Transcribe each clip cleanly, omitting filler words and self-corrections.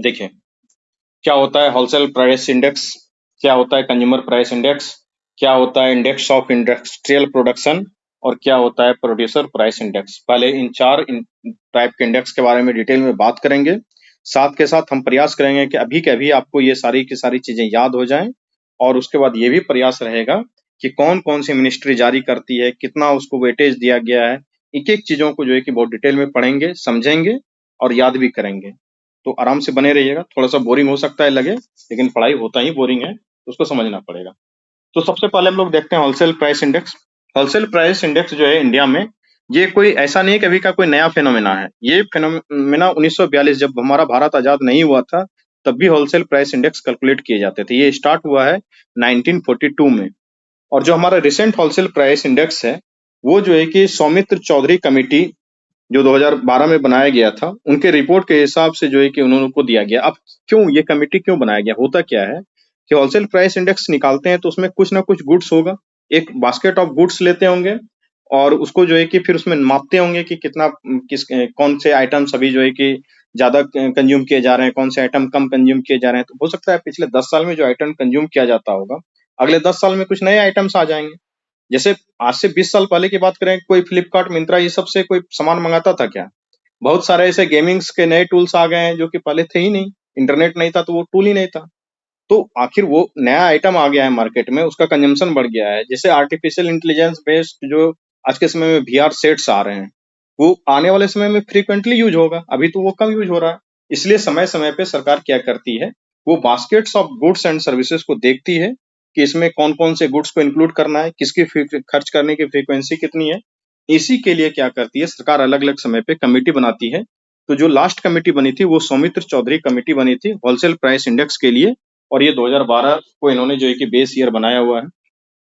देखिए, क्या होता है होलसेल प्राइस इंडेक्स, क्या होता है कंज्यूमर प्राइस इंडेक्स, क्या होता है इंडेक्स ऑफ इंडस्ट्रियल प्रोडक्शन और क्या होता है प्रोड्यूसर प्राइस इंडेक्स। पहले इन चार टाइप के इंडेक्स के बारे में डिटेल में बात करेंगे। साथ के साथ हम प्रयास करेंगे कि अभी के अभी आपको ये सारी की सारी चीजें याद हो जाएं, और उसके बाद ये भी प्रयास रहेगा कि कौन कौन सी मिनिस्ट्री जारी करती है, कितना उसको वेटेज दिया गया है। एक एक चीजों को जो है कि बहुत डिटेल में पढ़ेंगे, समझेंगे और याद भी करेंगे। तो आराम से बने रहिएगा। थोड़ा सा बोरिंग हो सकता है लगे, लेकिन पढ़ाई होता ही बोरिंग है, तो उसको समझना पड़ेगा। तो सबसे पहले हम लोग देखते हैं wholesale price index. Wholesale price index जो है इंडिया में, ये कोई ऐसा नहीं है कि अभी का कोई नया फिनोमेना है। ये फिनोमेना 1942 जब हमारा भारत आजाद नहीं हुआ था, तब भी होलसेल प्राइस इंडेक्स कैलकुलेट किए जाते थे। ये स्टार्ट हुआ है 1942 में। और जो हमारा रिसेंट होलसेल प्राइस इंडेक्स है, वो जो है कि सौमित्र चौधरी कमेटी जो 2012 में बनाया गया था, उनके रिपोर्ट के हिसाब से जो है कि उन्होंने को दिया गया। अब क्यों ये कमेटी क्यों बनाया गया, होता क्या है कि होलसेल प्राइस इंडेक्स निकालते हैं तो उसमें कुछ ना कुछ गुड्स होगा, एक बास्केट ऑफ गुड्स लेते होंगे और उसको जो है कि फिर उसमें मापते होंगे कि कितना किस कौन से आइटम्स अभी जो है कि ज्यादा कंज्यूम किए जा रहे हैं, कौन से आइटम कम कंज्यूम किए जा रहे हैं। तो हो सकता है पिछले 10 साल में जो आइटम कंज्यूम किया जाता होगा, अगले 10 साल में कुछ नए आइटम्स आ जाएंगे। जैसे आज से 20 साल पहले की बात करें, कोई फ्लिपकार्ट मिंत्रा ये सब से कोई सामान मंगाता था क्या? बहुत सारे ऐसे गेमिंग्स के नए टूल्स आ गए हैं जो कि पहले थे ही नहीं। इंटरनेट नहीं था तो वो टूल ही नहीं था। तो आखिर वो नया आइटम आ गया है मार्केट में, उसका कंजम्पशन बढ़ गया है। जैसे आर्टिफिशियल इंटेलिजेंस बेस्ड जो आज के समय में वीआर सेट्स आ रहे हैं, वो आने वाले समय में फ्रीक्वेंटली यूज होगा, अभी तो वो कम यूज हो रहा है। इसलिए समय समय पे सरकार क्या करती है, वो baskets of goods and services को देखती है कि इसमें कौन कौन से गुड्स को इंक्लूड करना है, किसकी खर्च करने की फ्रीक्वेंसी कितनी है। इसी के लिए क्या करती है सरकार, अलग अलग समय पे कमेटी बनाती है। तो जो लास्ट कमेटी बनी थी वो सौमित्र चौधरी कमेटी बनी थी होलसेल प्राइस इंडेक्स के लिए, और ये 2012 को इन्होंने जो है कि बेस ईयर बनाया हुआ है।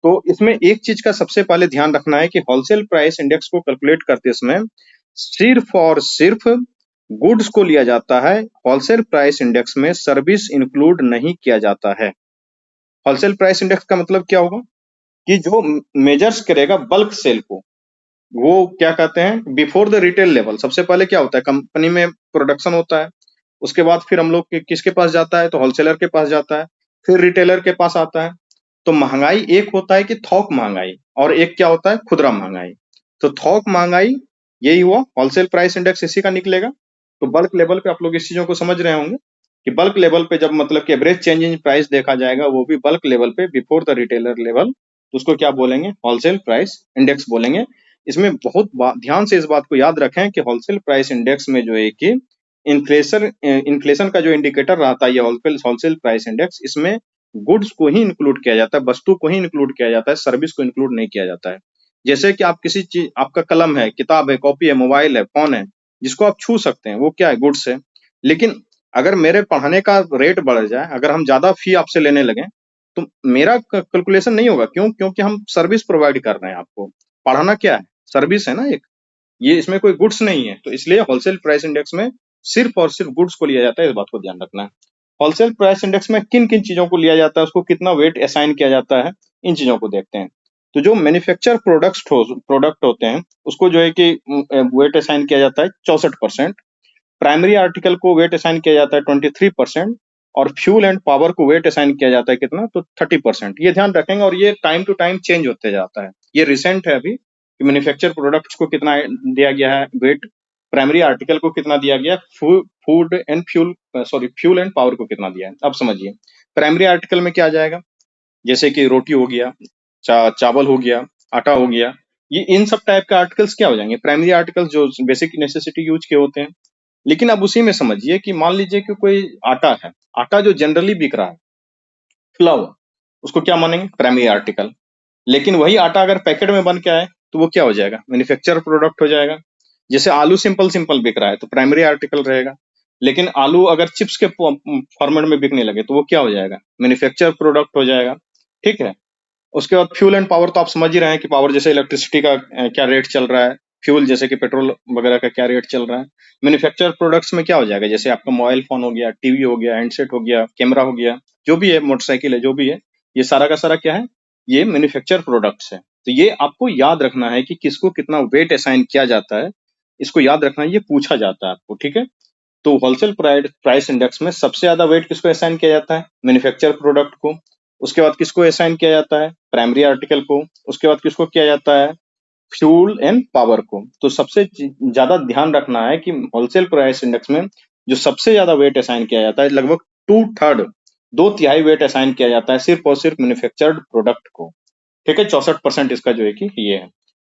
तो इसमें एक चीज का सबसे पहले ध्यान रखना है कि होलसेल प्राइस इंडेक्स को कैलकुलेट करते समय सिर्फ और सिर्फ गुड्स को लिया जाता है। होलसेल प्राइस इंडेक्स में सर्विस इंक्लूड नहीं किया जाता है। होलसेल प्राइस इंडेक्स का मतलब क्या होगा कि जो मेजर्स करेगा बल्क सेल को, वो क्या कहते हैं बिफोर द रिटेल लेवल। सबसे पहले क्या होता है, कंपनी में प्रोडक्शन होता है, उसके बाद फिर हम लोग किसके पास जाता है, तो होलसेलर के पास जाता है, फिर रिटेलर के पास आता है। तो महंगाई एक होता है कि थोक महंगाई, और एक क्या होता है खुदरा महंगाई। तो थोक महंगाई यही हुआ, होलसेल प्राइस इंडेक्स इसी का निकलेगा। तो बल्क लेवल पे आप लोग इस चीजों को समझ रहे होंगे कि बल्क लेवल पे जब मतलब कि एवरेज चेंज इन प्राइस देखा जाएगा, वो भी बल्क लेवल पे बिफोर द रिटेलर लेवल, तो उसको क्या बोलेंगे, होलसेल प्राइस इंडेक्स बोलेंगे। इसमें बहुत ध्यान से इस बात को याद रखें कि होलसेल प्राइस इंडेक्स में जो है कि इन्फ्लेशन का जो इंडिकेटर रहता है, ये होलसेल प्राइस इंडेक्स, इसमें गुड्स को ही इंक्लूड किया जाता है, वस्तु को ही इंक्लूड किया जाता है, सर्विस को इंक्लूड नहीं किया जाता है। जैसे कि आप किसी चीज, आपका कलम है, किताब है, कॉपी है, मोबाइल है, फोन है, जिसको आप छू सकते हैं, वो क्या है, गुड्स है। लेकिन अगर मेरे पढ़ाने का रेट बढ़ जाए, अगर हम ज्यादा फी आपसे लेने लगे, तो मेरा कैलकुलेशन नहीं होगा। क्यों? क्योंकि हम सर्विस प्रोवाइड कर रहे हैं आपको। पढ़ाना क्या है, सर्विस है ना एक, ये इसमें कोई गुड्स नहीं है। तो इसलिए होलसेल प्राइस इंडेक्स में सिर्फ और सिर्फ गुड्स को लिया जाता है, इस बात को ध्यान रखना है। होलसेल प्राइस इंडेक्स में किन किन चीजों को लिया जाता है, उसको कितना वेट असाइन किया जाता है, इन चीजों को देखते हैं। तो जो मैन्युफैक्चर प्रोडक्ट होते हैं, उसको जो है कि वेट असाइन किया जाता है 64%। प्राइमरी आर्टिकल को वेट असाइन किया जाता है 23%। और फ्यूल एंड पावर को वेट असाइन किया जाता है कितना, तो 30%। ये ध्यान रखेंगे, और ये टाइम टू टाइम चेंज होते जाता है। ये रिसेंट है अभी कि मैन्युफैक्चर प्रोडक्ट्स को कितना दिया गया है वेट, प्राइमरी आर्टिकल को कितना दिया गया, food and fuel, sorry fuel and power को कितना दिया है। अब समझिए प्राइमरी आर्टिकल में क्या आ जाएगा, जैसे कि रोटी हो गया, चावल हो गया, आटा हो गया, ये इन सब टाइप के आर्टिकल्स क्या हो जाएंगे, प्राइमरी आर्टिकल्स जो बेसिक नेसेसिटी यूज के होते हैं। लेकिन अब उसी में समझिए कि मान लीजिए कि कोई आटा है, आटा जो जनरली बिक रहा है, फ्लावर, उसको क्या मानेंगे, प्राइमरी आर्टिकल। लेकिन वही आटा अगर पैकेट में बन के आए, तो वो क्या हो जाएगा, मैन्युफैक्चर प्रोडक्ट हो जाएगा। जैसे आलू सिंपल सिंपल बिक रहा है तो प्राइमरी आर्टिकल रहेगा। लेकिन आलू अगर चिप्स के फॉर्मेट में बिकने लगे तो वो क्या हो जाएगा, मैन्युफैक्चर प्रोडक्ट हो जाएगा। ठीक है। उसके बाद फ्यूल एंड पावर, तो आप समझ ही रहे हैं कि पावर जैसे इलेक्ट्रिसिटी का क्या रेट चल रहा है, फ्यूल जैसे कि पेट्रोल वगैरह का क्या रेट चल रहा है। मैन्युफैक्चर प्रोडक्ट्स में क्या हो जाएगा, जैसे आपका मोबाइल फोन हो गया, टीवी हो गया, हैंडसेट हो गया, कैमरा हो गया, जो भी है, मोटरसाइकिल है, जो भी है, ये सारा का सारा क्या है, ये मैन्युफैक्चर प्रोडक्ट्स है। तो ये आपको याद रखना है कि किसको कितना वेट असाइन किया जाता है, इसको याद रखना है, ये पूछा जाता है आपको। ठीक है। तो होलसेल प्राइस इंडेक्स में सबसे ज्यादा वेट किसको असाइन किया जाता है? मैन्युफैक्चर प्रोडक्ट को। उसके बाद किसको असाइन किया जाता है? प्राइमरी आर्टिकल को। उसके बाद किसको किया जाता है? फ्यूल एंड पावर को। तो सबसे ज्यादा ध्यान रखना है कि होलसेल प्राइस इंडेक्स में जो सबसे ज्यादा वेट असाइन किया जाता है, लगभग 2/3, 2/3 वेट असाइन किया जाता है सिर्फ और सिर्फ मैन्युफैक्चर्ड प्रोडक्ट को। ठीक है, 64% इसका जो है कि ये है।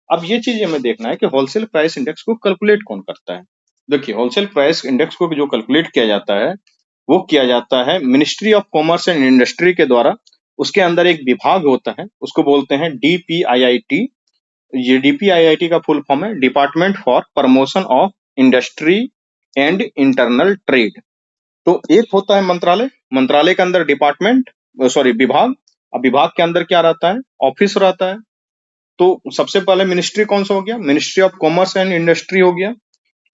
अब ये चीज हमें देखना है कि होलसेल प्राइस इंडेक्स को कैलकुलेट कौन करता है। देखिए, होलसेल प्राइस इंडेक्स को जो कैलकुलेट किया जाता है वो किया जाता है ministry of commerce and industry के द्वारा। उसके अंदर एक विभाग होता है, उसको बोलते हैं DPIIT। ये DPIIT का फुल फॉर्म है department for promotion of industry and internal trade. तो एक होता है मंत्रालय, मंत्रालय के अंदर डिपार्टमेंट, सॉरी विभाग। अब विभाग के अंदर क्या रहता है? ऑफिस रहता है। तो सबसे पहले मिनिस्ट्री कौन सा हो गया? Ministry of commerce and industry हो गया।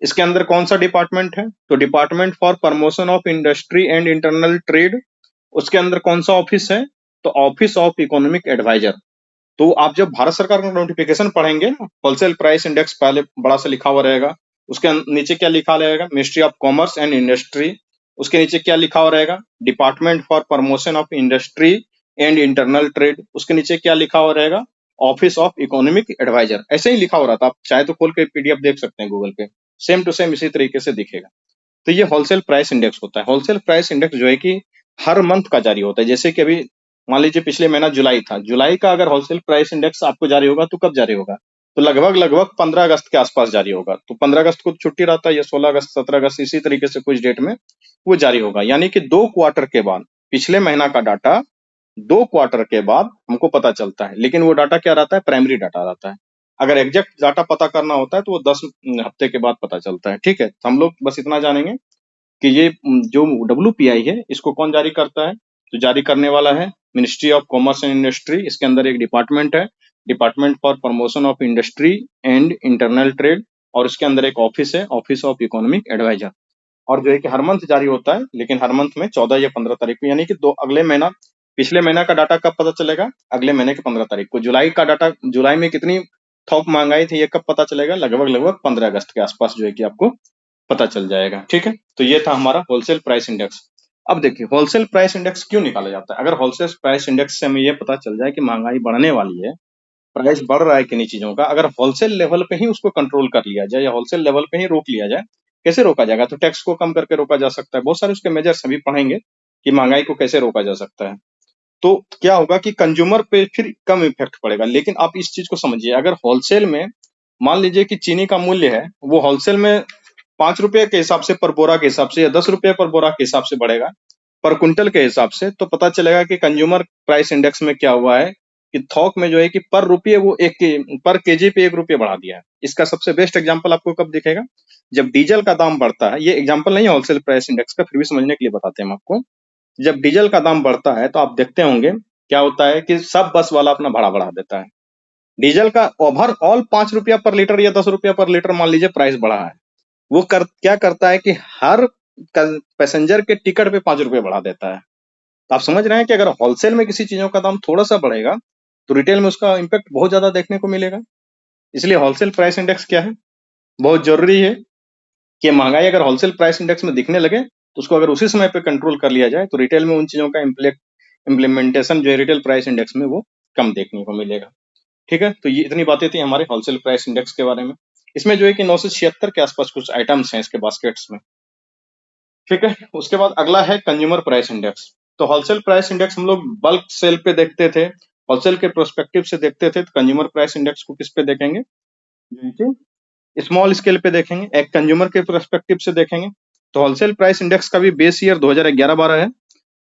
इसके अंदर कौन सा डिपार्टमेंट है? तो department for promotion of industry and internal trade. उसके अंदर कौन सा ऑफिस है? तो ऑफिस ऑफ इकोनॉमिक एडवाइजर। तो आप जब भारत सरकार का नोटिफिकेशन पढ़ेंगे ना, होलसेल प्राइस इंडेक्स पहले बड़ा सा लिखा हुआ रहेगा। उसके नीचे क्या लिखा रहेगा? Ministry of commerce and industry. उसके नीचे क्या लिखा हुआ रहेगा? Department for promotion of industry and internal trade. उसके नीचे क्या लिखा हुआ रहेगा? Office of economic adviser. ऐसे ही लिखा हो रहा था, आप चाहे तो खोल के PDF देख सकते हैं गूगल पे, सेम टू सेम इसी तरीके से दिखेगा। तो ये होलसेल प्राइस इंडेक्स होता है। होलसेल प्राइस इंडेक्स जो है कि हर मंथ का जारी होता है। जैसे कि अभी मान लीजिए पिछले महीना जुलाई था, जुलाई का अगर होलसेल प्राइस इंडेक्स आपको जारी होगा तो कब जारी होगा? तो लगभग लगभग 15 अगस्त के आसपास जारी होगा। तो 15 अगस्त को छुट्टी रहता है, या 16 अगस्त, 17 अगस्त, इसी तरीके से कुछ डेट में वो जारी होगा। यानी कि 2 क्वार्टर के बाद, पिछले महीना का डाटा 2 क्वार्टर के बाद हमको पता चलता है। लेकिन वो डाटा क्या रहता है? प्राइमरी डाटा रहता है। अगर एग्जैक्ट डाटा पता करना होता है तो वो 10 हफ्ते के बाद पता चलता है। ठीक है, तो हम लोग बस इतना जानेंगे कि ये जो WPI है इसको कौन जारी करता है? तो जारी करने वाला है ministry of commerce and industry. इसके अंदर एक डिपार्टमेंट है, department for promotion of industry and internal trade. और इसके अंदर एक ऑफिस है, ऑफिस ऑफ इकोनॉमिक एडवाइजर। और जो है कि हर मंथ जारी होता है, लेकिन हर मंथ में 14 या 15 तारीख को। यानी कि दो अगले महीना, पिछले महीना का डाटा कब पता चलेगा? अगले महीने की 15 तारीख को। जुलाई का डाटा, जुलाई में कितनी थोक महंगाई थी, ये कब पता चलेगा? लगभग लगभग 15 अगस्त के आसपास जो है कि आपको पता चल जाएगा। ठीक है, तो ये था हमारा होलसेल प्राइस इंडेक्स। अब देखिए, होलसेल प्राइस इंडेक्स क्यों निकाला जाता है? अगर होलसेल प्राइस इंडेक्स से हमें ये पता चल जाए कि महंगाई बढ़ने वाली है, प्राइस बढ़ रहा है किन्हीं चीजों का, अगर होलसेल लेवल पे ही उसको कंट्रोल कर लिया जाए या होलसेल लेवल पे ही रोक लिया जाए, कैसे रोका जाएगा? तो टैक्स को कम करके रोका जा सकता है। बहुत सारे उसके मेजर्स अभी पढ़ेंगे कि महंगाई को कैसे रोका जा सकता है। तो क्या होगा कि कंज्यूमर पे फिर कम इफेक्ट पड़ेगा। लेकिन आप इस चीज को समझिए, अगर होलसेल में मान लीजिए कि चीनी का मूल्य है, वो होलसेल में 5 रुपए के हिसाब से, पर बोरा के हिसाब से, या 10 रुपए पर बोरा के हिसाब से बढ़ेगा, पर कुंटल के हिसाब से, तो पता चलेगा कि कंज्यूमर प्राइस इंडेक्स में क्या हुआ है कि थोक में जो है कि पर रुपये वो पर केजी पे 1 रुपये बढ़ा दिया है। इसका सबसे बेस्ट एग्जांपल आपको कब दिखेगा? जब डीजल का दाम बढ़ता है। ये एग्जांपल नहीं है होलसेल प्राइस इंडेक्स का, फिर भी समझने के लिए बताते हैं हम आपको। जब डीजल का दाम बढ़ता है तो आप देखते होंगे क्या होता है कि सब बस वाला अपना भाड़ा बढ़ा देता है। डीजल का ओवरऑल 5 रुपया पर लीटर या 10 रुपया पर लीटर मान लीजिए प्राइस बढ़ा है, वो क्या करता है कि हर पैसेंजर के टिकट पे 5 रुपए बढ़ा देता है। तो आप समझ रहे हैं कि अगर होलसेल में किसी चीजों का दाम थोड़ा सा बढ़ेगा तो रिटेल में उसका इम्पैक्ट बहुत ज्यादा देखने को मिलेगा। इसलिए होलसेल प्राइस इंडेक्स क्या है, बहुत जरूरी है कि महंगाई अगर होलसेल प्राइस इंडेक्स में दिखने लगे तो उसको अगर उसी समय पे कंट्रोल कर लिया जाए तो रिटेल में उन चीजों का इम्प्लीमेंटेशन जो है रिटेल प्राइस इंडेक्स में वो कम देखने को मिलेगा। ठीक है, तो ये इतनी बातें थी हमारे होलसेल प्राइस इंडेक्स के बारे में। इसमें जो है कि 976 के आसपास कुछ आइटम्स हैं इसके बास्केट्स में। ठीक है, उसके बाद अगला है कंज्यूमर प्राइस इंडेक्स। तो होलसेल प्राइस इंडेक्स हम लोग बल्क सेल पे देखते थे, होलसेल के प्रोस्पेक्टिव से देखते थे। तो कंज्यूमर प्राइस इंडेक्स को किस पे देखेंगे? स्मॉल स्केल पे देखेंगे, एक कंज्यूमर के प्रोस्पेक्टिव से देखेंगे। तो होलसेल प्राइस इंडेक्स का भी बेस ईयर 2011-12 है,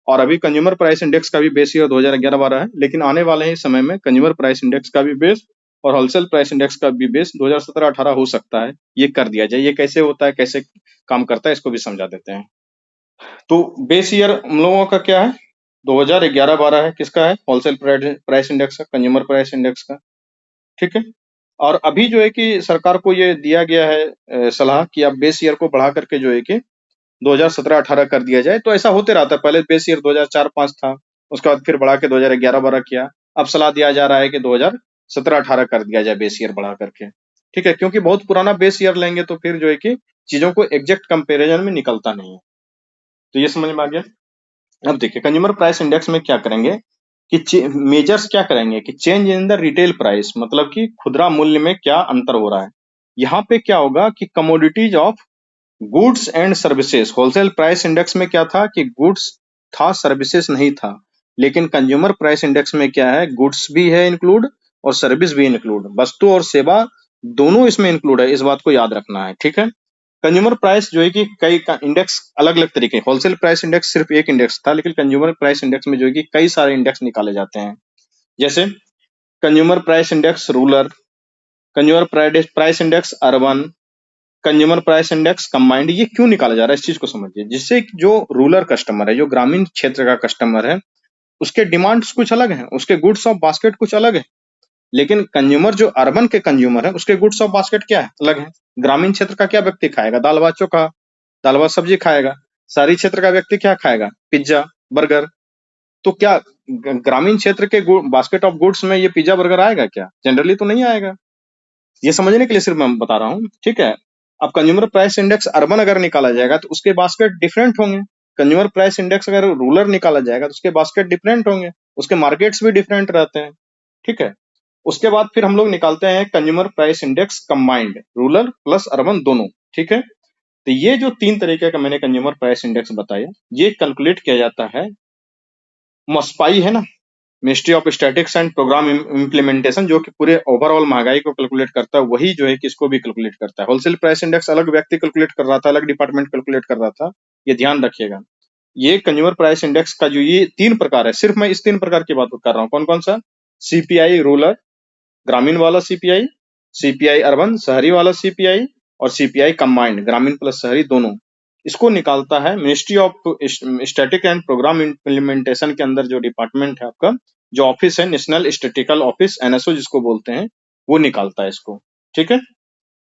और अभी कंज्यूमर प्राइस इंडेक्स का भी बेस ईयर 2011-12 है। लेकिन आने वाले ही समय में कंज्यूमर प्राइस इंडेक्स का भी बेस और होलसेल प्राइस इंडेक्स का भी बेस 2017-18 हो सकता है, ये कर दिया जाए। ये कैसे होता है, कैसे काम करता है, इसको भी समझा देते हैं। तो बेस ईयर हम लोगों का क्या है? 2011-12 है। किसका है? होलसेल प्राइस इंडेक्स का, कंज्यूमर प्राइस इंडेक्स का। ठीक है, और अभी जो है कि सरकार को ये दिया गया है सलाह कि आप बेस ईयर को बढ़ा करके जो है कि 2017-18 कर दिया जाए। तो ऐसा होते रहता है, पहले बेस ईयर 2004-5 था, उसके बाद फिर बढ़ा के 2011-12 किया। अब सलाह दिया जा रहा है कि 2017-18 कर दिया जाए बेस ईयर बढ़ा करके। ठीक है, क्योंकि बहुत पुराना बेस ईयर लेंगे तो फिर जो है कि चीजों को एग्जैक्ट कंपैरिजन में निकलता नहीं है। तो ये समझ में आ गया। अब देखिए कंज्यूमर प्राइस इंडेक्स में क्या करेंगे कि मेजर्स क्या करेंगे कि change in the retail price, मतलब कि खुदरा मूल्य में क्या अंतर हो रहा है। यहाँ पे क्या होगा कि commodities of goods and services, wholesale price index में क्या था कि गुड्स था, सर्विसेज नहीं था। लेकिन कंज्यूमर प्राइस इंडेक्स में क्या है, गुड्स भी है इंक्लूड और सर्विस भी इंक्लूड, वस्तु और सेवा दोनों इसमें इंक्लूड है, इस बात को याद रखना है, ठीक है। कंज्यूमर प्राइस जो है कि कई इंडेक्स अलग अलग तरीके, होलसेल प्राइस इंडेक्स सिर्फ एक इंडेक्स था, लेकिन कंज्यूमर प्राइस इंडेक्स में जो है कि कई सारे इंडेक्स निकाले जाते हैं। जैसे consumer price index rural, consumer price index urban, consumer price index combined. ये क्यों निकाला जा रहा है, इस चीज को समझिए। जिससे जो रूरल कस्टमर है, जो ग्रामीण क्षेत्र का कस्टमर है, उसके डिमांड्स कुछ अलग हैं, उसके गुड्स ऑफ बास्केट कुछ अलग है। लेकिन कंज्यूमर जो अर्बन के कंज्यूमर है, उसके गुड्स ऑफ बास्केट क्या है, अलग है। ग्रामीण क्षेत्र का क्या व्यक्ति खाएगा, दाल भात चोखा, दाल भात सब्जी खाएगा। शहरी क्षेत्र का व्यक्ति क्या खाएगा, पिज्जा बर्गर। तो क्या ग्रामीण क्षेत्र के बास्केट ऑफ गुड्स में ये पिज्जा बर्गर आएगा क्या, जनरली तो नहीं आएगा। ये समझने के लिए सिर्फ मैं बता रहा हूँ, ठीक है। अब कंज्यूमर प्राइस इंडेक्स अर्बन अगर निकाला जाएगा तो उसके बास्केट डिफरेंट होंगे। कंज्यूमर प्राइस इंडेक्स अगर रूरल निकाला जाएगा तो उसके बास्केट डिफरेंट होंगे, उसके मार्केट्स भी डिफरेंट रहते हैं, ठीक है। उसके बाद फिर हम लोग निकालते हैं consumer price index combined, rural plus urban दोनों, ठीक है। तो ये जो 3 तरीके का मैंने कंज्यूमर प्राइस इंडेक्स बताया, ये कैलकुलेट किया जाता है, मस्पाई है ना, ministry of statistics and programme implementation, जो कि पूरे ओवरऑल महंगाई को कैलकुलेट करता है, वही जो है कि इसको भी कैलकुलेट करता है। होलसेल प्राइस इंडेक्स अलग व्यक्ति कैलकुलेट कर रहा था, अलग डिपार्टमेंट कैलकुलेट कर रहा था, ये ध्यान रखिएगा। ये कंज्यूमर प्राइस इंडेक्स का जो ये 3 प्रकार है, सिर्फ मैं इस 3 प्रकार की बात कर रहा हूँ। कौन कौन सा, सीपीआई रूरल ग्रामीण वाला सीपीआई, सीपीआई अर्बन शहरी वाला सीपीआई, और सीपीआई कंबाइंड ग्रामीण प्लस शहरी दोनों। इसको निकालता है ministry of statistics and programme implementation के अंदर जो डिपार्टमेंट है आपका, जो ऑफिस है नेशनल स्टैटिकल ऑफिस, एनएसओ जिसको बोलते हैं, वो निकालता है इसको, ठीक है।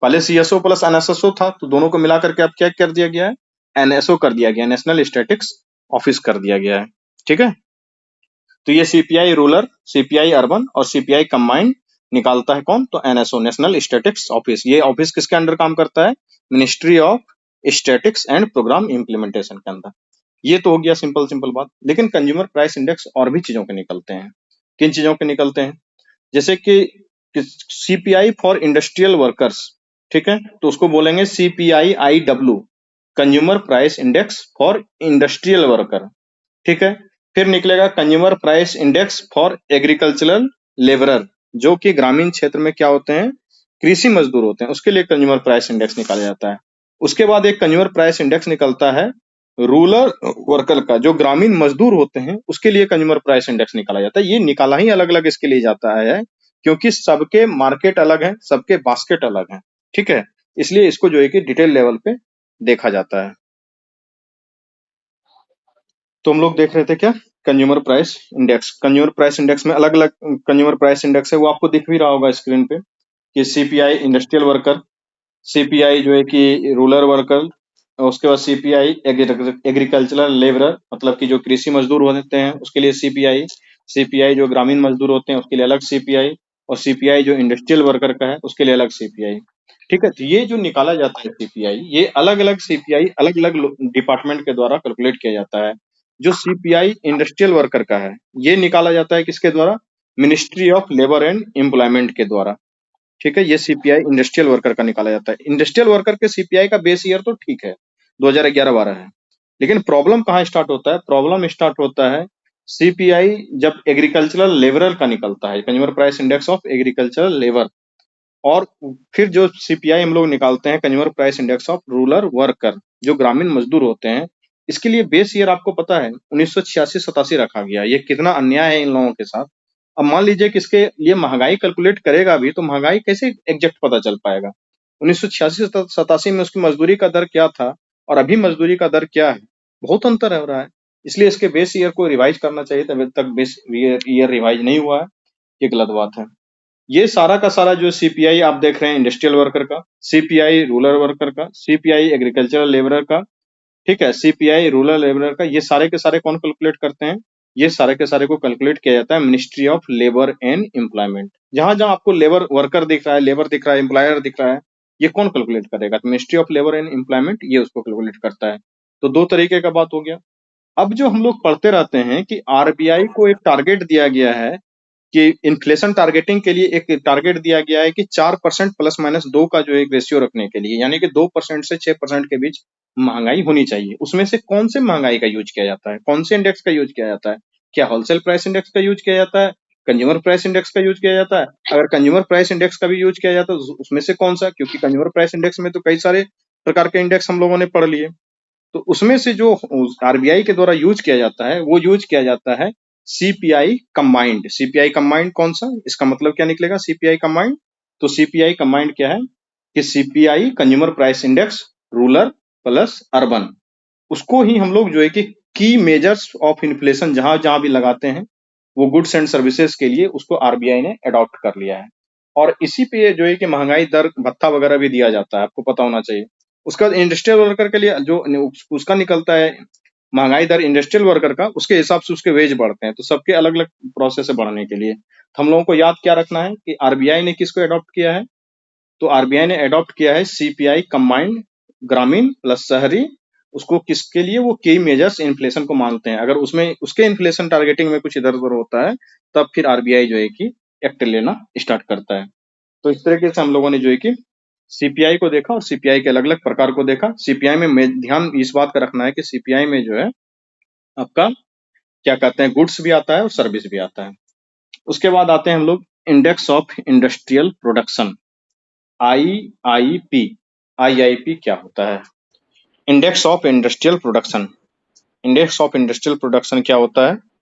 पहले सीएसओ प्लस एनएसएसओ था, तो दोनों को मिलाकर के अब क्या कर दिया गया है, एनएसओ कर दिया गया, नेशनल स्टैटिक्स ऑफिस कर दिया गया है, ठीक है। तो ये सीपीआई रूरल, सीपीआई अर्बन और सीपीआई कंबाइंड निकालता है कौन, तो एनएसओ नेशनल स्टैटिक्स ऑफिस। ये ऑफिस किसके अंडर काम करता है, ministry of statistics and programme implementation के अंदर। ये तो हो गया सिंपल सिंपल बात। लेकिन कंज्यूमर प्राइस इंडेक्स और भी चीजों के निकलते हैं। किन चीजों के निकलते हैं, जैसे कि सीपीआई फॉर इंडस्ट्रियल वर्कर्स, ठीक है, तो उसको बोलेंगे CPI IW, consumer price index for industrial worker, ठीक है। फिर निकलेगा consumer price index for agricultural labourer, जो कि ग्रामीण क्षेत्र में क्या होते हैं, कृषि मजदूर होते हैं, उसके लिए कंज्यूमर प्राइस इंडेक्स निकाला जाता है। उसके बाद एक कंज्यूमर प्राइस इंडेक्स निकलता है रूरल वर्कर का, जो ग्रामीण मजदूर होते हैं, उसके लिए कंज्यूमर प्राइस इंडेक्स निकाला जाता है। ये निकाला ही अलग अलग इसके लिए जाता है, क्योंकि सबके मार्केट अलग है, सबके बास्केट अलग है, ठीक है। इसलिए इसको जो है कि डिटेल लेवल पे देखा जाता है। तो हम लोग देख रहे थे क्या, consumer price index. Consumer price index में अलग अलग कंज्यूमर प्राइस इंडेक्स है, वो आपको दिख भी रहा होगा स्क्रीन पे, कि सीपीआई इंडस्ट्रियल वर्कर, सीपीआई जो है कि रूरल वर्कर, उसके बाद सीपीआई एग्रीकल्चरल लेबरर, मतलब कि जो कृषि मजदूर होते हैं उसके लिए सीपीआई, सीपीआई जो ग्रामीण मजदूर होते हैं उसके लिए अलग सीपीआई, और सीपीआई जो इंडस्ट्रियल वर्कर का है उसके लिए अलग सीपीआई, ठीक है। तो ये जो निकाला जाता है सीपीआई, ये अलग अलग सीपीआई अलग अलग डिपार्टमेंट के द्वारा कैलकुलेट किया जाता है। जो सीपीआई इंडस्ट्रियल वर्कर का है, ये निकाला जाता है किसके द्वारा, ministry of labour and employment के द्वारा, ठीक है। ये सीपीआई इंडस्ट्रियल वर्कर का निकाला जाता है। इंडस्ट्रियल वर्कर के सीपीआई का बेस ईयर तो ठीक है 2011-12 है, लेकिन प्रॉब्लम कहाँ स्टार्ट होता है, प्रॉब्लम स्टार्ट होता है सीपीआई जब एग्रीकल्चरल लेबरर का निकलता है, consumer price index of agricultural labour. और फिर जो सीपीआई हम लोग निकालते हैं consumer price index of rural worker, जो ग्रामीण मजदूर होते हैं, इसके लिए बेस ईयर आपको पता है 1986-87 रखा गया। ये कितना अन्याय है इन लोगों के साथ। अब मान लीजिए कि इसके लिए महंगाई कैलकुलेट करेगा भी, तो महंगाई कैसे एग्जैक्ट पता चल पाएगा। 1986-87 में उसकी मजदूरी का दर क्या था और अभी मजदूरी का दर क्या है, बहुत अंतर हो रहा है। इसलिए इसके बेस ईयर को रिवाइज करना चाहिए, तब तक बेस ईयर रिवाइज नहीं हुआ है, ये गलत बात है। ये सारा का सारा जो सीपीआई आप देख रहे हैं इंडस्ट्रियल वर्कर का, सीपीआई रूरल वर्कर का, सीपीआई एग्रीकल्चरल लेबरर का, ठीक है, सीपीआई रूरल लेबरर का, ये सारे के सारे कौन कैलकुलेट करते हैं, ये सारे के सारे को कैलकुलेट किया जाता है ministry of labour and employment. जहां जहां आपको लेबर वर्कर दिख रहा है, लेबर दिख रहा है, एम्प्लॉयर दिख रहा है, ये कौन कैलकुलेट करेगा? तो ministry of labour and employment ये उसको कैलकुलेट करता है। तो दो तरीके का बात हो गया। अब जो हम लोग पढ़ते रहते हैं कि आरबीआई को एक टारगेट दिया गया है कि इन्फ्लेशन टारगेटिंग के लिए एक टारगेट दिया गया है कि 4% प्लस माइनस 2 का जो एक रेशियो रखने के लिए, यानी कि 2% से 6% के बीच महंगाई होनी चाहिए। उसमें से कौन से महंगाई का यूज किया जाता है, कौन से इंडेक्स का यूज किया जाता है? क्या होलसेल प्राइस इंडेक्स का यूज किया जाता है, कंज्यूमर प्राइस इंडेक्स का यूज किया जाता है? अगर कंज्यूमर प्राइस इंडेक्स का भी यूज किया जाता है तो उसमें से कौन सा? क्योंकि कंज्यूमर प्राइस इंडेक्स में तो कई सारे प्रकार के इंडेक्स हम लोगों ने पढ़ लिए। तो उसमें से जो आरबीआई के द्वारा यूज किया जाता है वो यूज किया जाता है सीपीआई कंबाइंड। सीपीआई कंबाइंड कौन सा? इसका मतलब क्या निकलेगा सीपीआई कंबाइंड? तो सीपीआई कंबाइंड क्या है कि CPI consumer price index rural plus urban, उसको ही हम लोग जो है कि की मेजर्स ऑफ इन्फ्लेशन जहां जहां भी लगाते हैं वो गुड्स एंड सर्विसेज के लिए उसको आरबीआई ने अडॉप्ट कर लिया है। और इसी पे जो है कि महंगाई दर भत्ता वगैरह भी दिया जाता है, आपको पता होना चाहिए। उसका इंडस्ट्रियल वर्कर के लिए जो उसका निकलता है महंगाई दर इंडस्ट्रियल वर्कर का, उसके हिसाब से उसके वेज बढ़ते हैं। तो सबके अलग अलग प्रोसेस है बढ़ने के लिए। तो हम लोगों को याद क्या रखना है कि आरबीआई ने किसको अडॉप्ट किया है? तो आरबीआई ने अडॉप्ट किया है सीपीआई कंबाइंड, ग्रामीण प्लस शहरी। उसको किसके लिए? वो की मेजर्स इन्फ्लेशन को मानते हैं। अगर उसमें उसके इन्फ्लेशन टारगेटिंग में कुछ इधर उधर होता है तब फिर आरबीआई जो है कि एक्ट लेना स्टार्ट करता है। तो इस तरीके से हम लोगों ने जो है कि सीपीआई को देखा और सीपीआई के अलग अलग प्रकार को देखा। सीपीआई में ध्यान इस बात का रखना है कि सीपीआई में जो है आपका क्या कहते हैं, गुड्स भी आता है और सर्विस भी आता है। उसके बाद आते हैं हम लोग index of industrial production, IIP. IIP क्या होता है? Index of industrial production. Index of industrial production क्या होता है?